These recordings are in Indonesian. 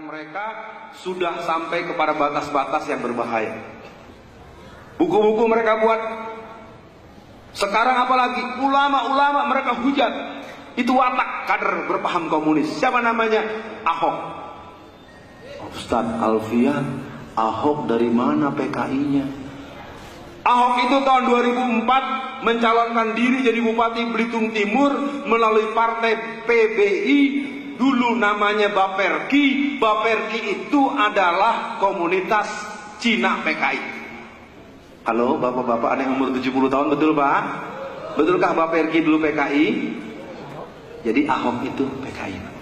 mereka sudah sampai kepada batas-batas yang berbahaya. Buku-buku mereka buat. Sekarang apalagi ulama-ulama mereka hujat. Itu watak kader berpaham komunis. Siapa namanya? Ahok. Ustadz Alfian, Ahok dari mana PKI-nya? Ahok itu tahun 2004 mencalonkan diri jadi Bupati Belitung Timur melalui partai PBI, dulu namanya Baperki. Baperki itu adalah komunitas Cina PKI. Halo bapak-bapak, ada yang umur 70 tahun, betul Pak? Betulkah Baperki dulu PKI? Jadi Ahok itu PKI.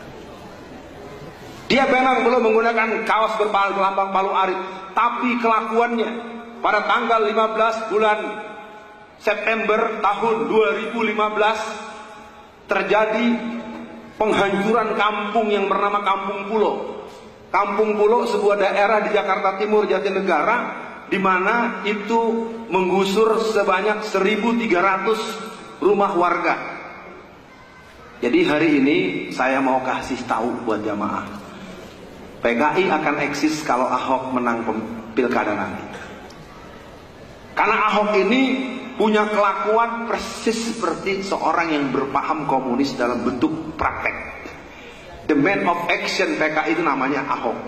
Dia memang belum menggunakan kaos berlambang Palu Arit, tapi kelakuannya pada tanggal 15 bulan September tahun 2015 terjadi penghancuran kampung yang bernama Kampung Pulo. Kampung Pulo sebuah daerah di Jakarta Timur, Jatinegara, di mana itu menggusur sebanyak 1.300 rumah warga. Jadi hari ini saya mau kasih tahu buat jamaah, PKI akan eksis kalau Ahok menang pilkada nanti. Karena Ahok ini punya kelakuan persis seperti seorang yang berpaham komunis dalam bentuk praktek. The man of action PKI itu namanya Ahok.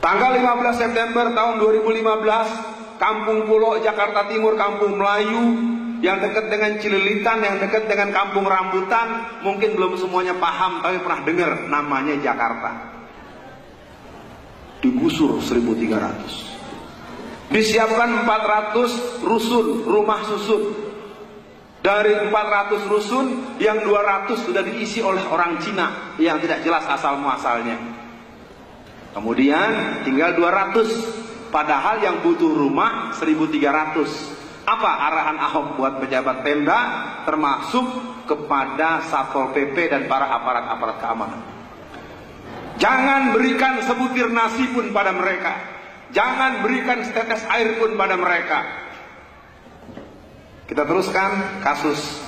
Tanggal 15 September tahun 2015, Kampung Pulo, Jakarta Timur, Kampung Melayu, yang dekat dengan Cililitan, yang dekat dengan Kampung Rambutan, mungkin belum semuanya paham, tapi pernah dengar namanya Jakarta. Digusur 1.300. Disiapkan 400 rusun, rumah susun. Dari 400 rusun, yang 200 sudah diisi oleh orang Cina yang tidak jelas asal muasalnya. Kemudian tinggal 200, padahal yang butuh rumah 1.300. Apa arahan Ahok buat pejabat Pemda, termasuk kepada Satpol PP dan para aparat-aparat keamanan? Jangan berikan sebutir nasi pun pada mereka. Jangan berikan setetes air pun pada mereka. Kita teruskan kasus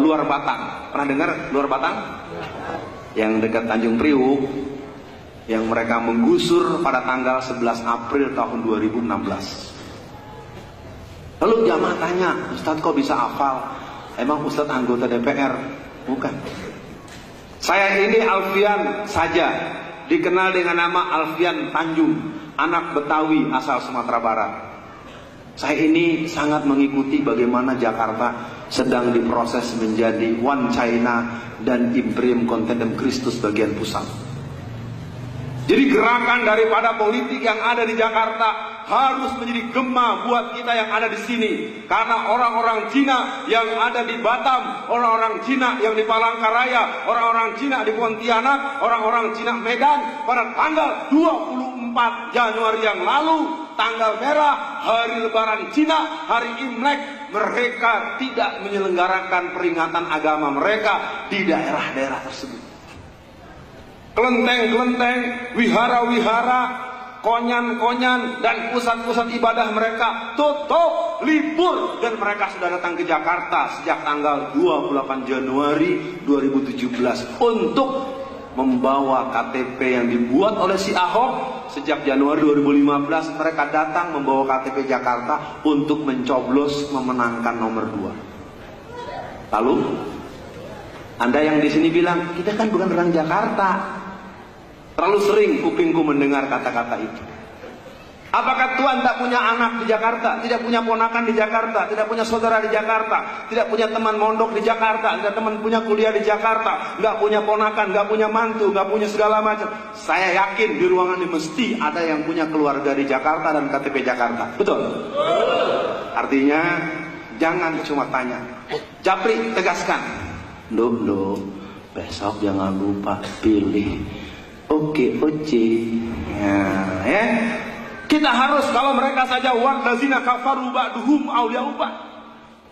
Luar Batang. Pernah dengar Luar Batang? Yang dekat Tanjung Priuk, yang mereka menggusur pada tanggal 11 April tahun 2016. Lalu jamaah tanya, Ustadz kok bisa hafal? Emang Ustadz anggota DPR? Bukan. Saya ini Alfian saja, dikenal dengan nama Alfian Tanjung, anak Betawi asal Sumatera Barat. Saya ini sangat mengikuti bagaimana Jakarta sedang diproses menjadi One China dan Imperium Contentum Christus bagian pusat. Jadi gerakan daripada politik yang ada di Jakarta harus menjadi gema buat kita yang ada di sini. Karena orang-orang Cina yang ada di Batam, orang-orang Cina yang di Palangkaraya, orang-orang Cina di Pontianak, orang-orang Cina Medan, pada tanggal 24 Januari yang lalu, tanggal merah, hari lebaran Cina, hari Imlek, mereka tidak menyelenggarakan peringatan agama mereka di daerah-daerah tersebut. Kelenteng-kelenteng, wihara-wihara, konyan-konyan, dan pusat-pusat ibadah mereka tutup, libur, dan mereka sudah datang ke Jakarta sejak tanggal 28 Januari 2017 untuk membawa KTP yang dibuat oleh si Ahok. Sejak Januari 2015 mereka datang membawa KTP Jakarta untuk mencoblos memenangkan nomor 2. Lalu Anda yang di sini bilang, kita kan bukan orang Jakarta. Terlalu sering kupingku mendengar kata-kata itu. Apakah Tuhan tak punya anak di Jakarta, tidak punya ponakan di Jakarta, tidak punya saudara di Jakarta, tidak punya teman mondok di Jakarta, tidak teman punya kuliah di Jakarta, nggak punya ponakan, nggak punya mantu, nggak punya segala macam? Saya yakin di ruangan ini mesti ada yang punya keluarga di Jakarta dan KTP Jakarta. Betul? Artinya jangan cuma tanya. Japri, tegaskan. Loh, besok jangan lupa pilih. Oke, ya. Kita harus, kalau mereka saja wallazina kafaru ba'duhum awliya'u ba'd.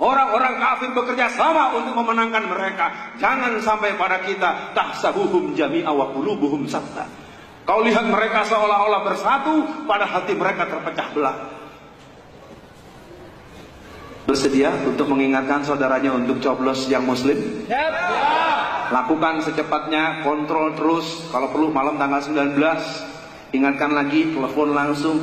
Orang-orang kafir bekerja sama untuk memenangkan mereka. Jangan sampai pada kita tahsabuhum jami'a wa qulubuhum shatta. Kau lihat mereka seolah-olah bersatu, pada hati mereka terpecah belah. Bersedia untuk mengingatkan saudaranya untuk coblos yang muslim? Siap. lakukan secepatnya, kontrol terus. Kalau perlu malam tanggal 19, ingatkan lagi, telepon langsung.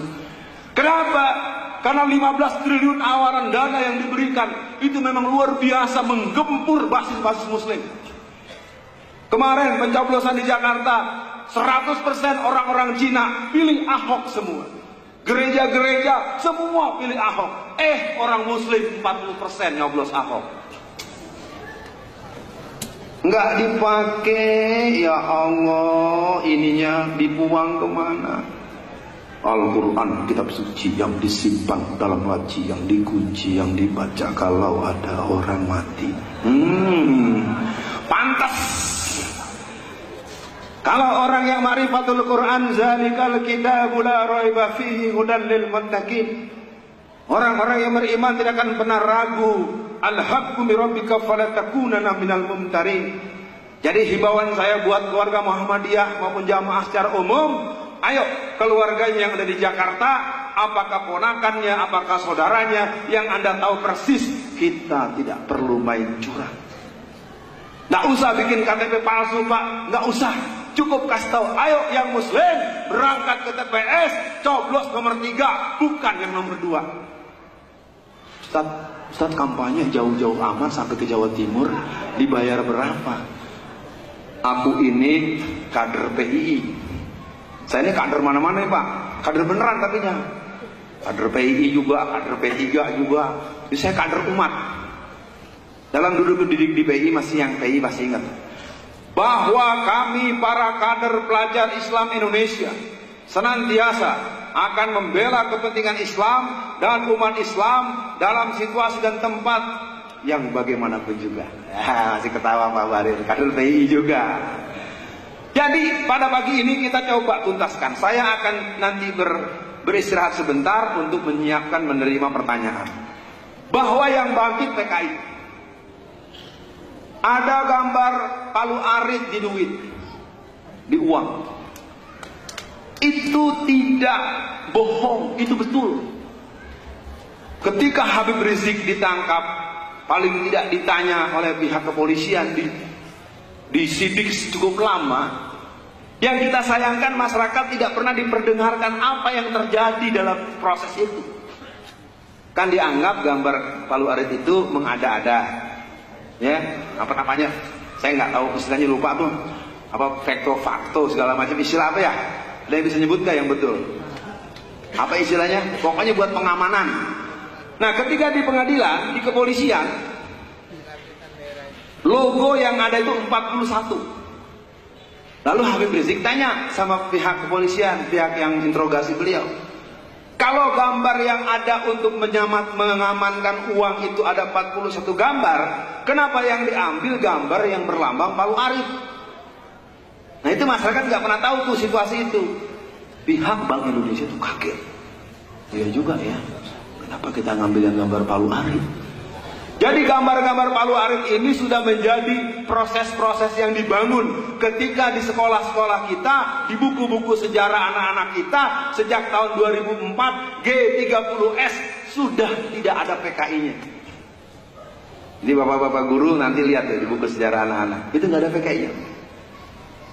Kenapa? Karena 15 triliun awaran dana yang diberikan itu memang luar biasa menggempur basis-basis muslim. Kemarin pencoblosan di Jakarta, 100% orang-orang Cina pilih Ahok semua. Gereja-gereja semua pilih Ahok. Orang muslim 40% nyoblos Ahok. Nggak dipakai, ya Allah, ininya dibuang kemana? Al-Quran, kitab suci yang disimpan dalam laci, yang dikunci, yang dibaca kalau ada orang mati. Pantas. Kalau orang yang ma'rifatul Quran, zalikal kitabul la raiba fihi hudan lil muttaqin. Orang-orang yang beriman tidak akan pernah ragu. Al-haqqu min rabbika fala takunanna minal mumtarin. Jadi himbauan saya buat keluarga Muhammadiyah maupun jamaah secara umum, ayo keluarganya yang ada di Jakarta, apakah ponakannya, apakah saudaranya, yang Anda tahu persis, kita tidak perlu main curang. Nggak usah bikin KTP palsu, Pak, nggak usah. Cukup kasih tahu, ayo yang muslim berangkat ke TPS, coblos nomor 3, bukan yang nomor 2. Ustaz kampanye jauh-jauh amat sampai ke Jawa Timur, dibayar berapa? Aku ini kader PII. Saya ini kader mana-mana ya Pak, kader beneran tapi nya. Kader PII juga, kader P3 juga. Jadi saya kader umat. Dalam duduk di PII yang PII masih ingat bahwa kami para kader pelajar Islam Indonesia senantiasa akan membela kepentingan Islam dan umat Islam dalam situasi dan tempat yang bagaimanapun juga. Masih ketawa Pak Barir, kader PII juga. Jadi pada pagi ini kita coba tuntaskan. Saya akan nanti beristirahat sebentar untuk menyiapkan menerima pertanyaan. Bahwa yang bangkit PKI. Ada gambar Palu Arit di duit, di uang. Itu tidak bohong, itu betul. Ketika Habib Rizik ditangkap, paling tidak ditanya oleh pihak kepolisian, disidik cukup lama. Yang kita sayangkan masyarakat tidak pernah diperdengarkan apa yang terjadi dalam proses itu. Kan dianggap gambar Palu Arit itu mengada-ada. Ya, apa namanya? Saya nggak tahu istilahnya, lupa tuh. Apa fakto segala macam istilah apa ya? Ada yang bisa nyebut nggak yang betul? Apa istilahnya? Pokoknya buat pengamanan. Nah, ketika di pengadilan, di kepolisian, logo yang ada itu 41. Lalu Habib Rizik tanya sama pihak kepolisian, pihak yang interogasi beliau, kalau gambar yang ada untuk mengamankan uang itu ada 41 gambar, kenapa yang diambil gambar yang berlambang Palu Arit? Nah itu masyarakat nggak pernah tahu tuh situasi itu. Pihak Bank Indonesia itu kaget. Iya juga ya, kenapa kita ngambil yang gambar Palu Arit? Jadi gambar-gambar Palu Arit ini sudah menjadi proses-proses yang dibangun ketika di sekolah-sekolah kita, di buku-buku sejarah anak-anak kita sejak tahun 2004 G30S sudah tidak ada PKI-nya. Jadi bapak-bapak guru nanti lihat ya di buku sejarah anak-anak itu nggak ada PKI-nya.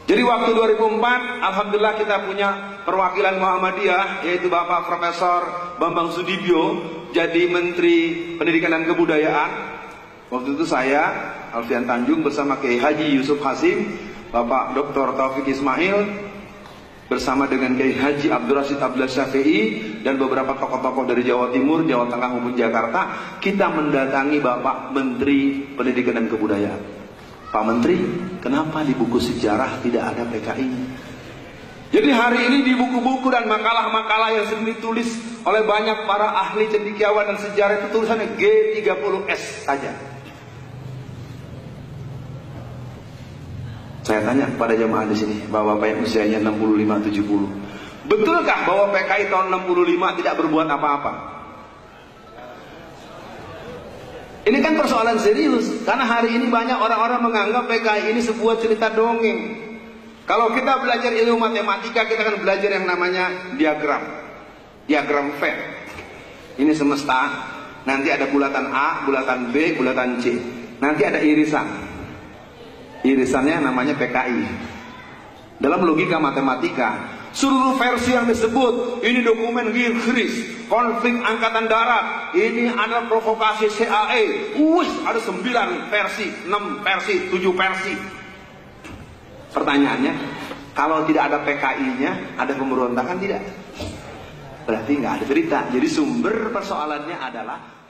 Jadi waktu 2004 alhamdulillah kita punya perwakilan Muhammadiyah, yaitu Bapak Profesor Bambang Sudibyo jadi Menteri Pendidikan dan Kebudayaan. Waktu itu saya Alfian Tanjung bersama Kiai Haji Yusuf Hasim, Bapak Dr. Taufik Ismail bersama dengan Kiai Haji Abdul Rashid Abdul Syafi'i dan beberapa tokoh-tokoh dari Jawa Timur, Jawa Tengah maupun Jakarta. Kita mendatangi Bapak Menteri Pendidikan dan Kebudayaan. Pak Menteri, kenapa di buku sejarah tidak ada PKI? Jadi hari ini di buku-buku dan makalah-makalah yang sering ditulis oleh banyak para ahli cendekiawan dan sejarah itu tulisannya G30S saja. Saya tanya kepada jemaah di sini, bapak-bapak yang usianya 65-70, betulkah bahwa PKI tahun 65 tidak berbuat apa-apa? Ini kan persoalan serius, karena hari ini banyak orang-orang menganggap PKI ini sebuah cerita dongeng. Kalau kita belajar ilmu matematika, kita akan belajar yang namanya diagram Venn. Ini semesta, nanti ada bulatan A, bulatan B, bulatan C. Nanti ada irisan. irisannya namanya PKI. Dalam logika matematika, seluruh versi yang disebut, ini dokumen Gilchrist, konflik angkatan darat, ini adalah provokasi CAE, ada 9 versi, 6 versi, 7 versi. Pertanyaannya, kalau tidak ada PKI-nya, ada pemberontakan tidak? Berarti nggak ada cerita. Jadi sumber persoalannya adalah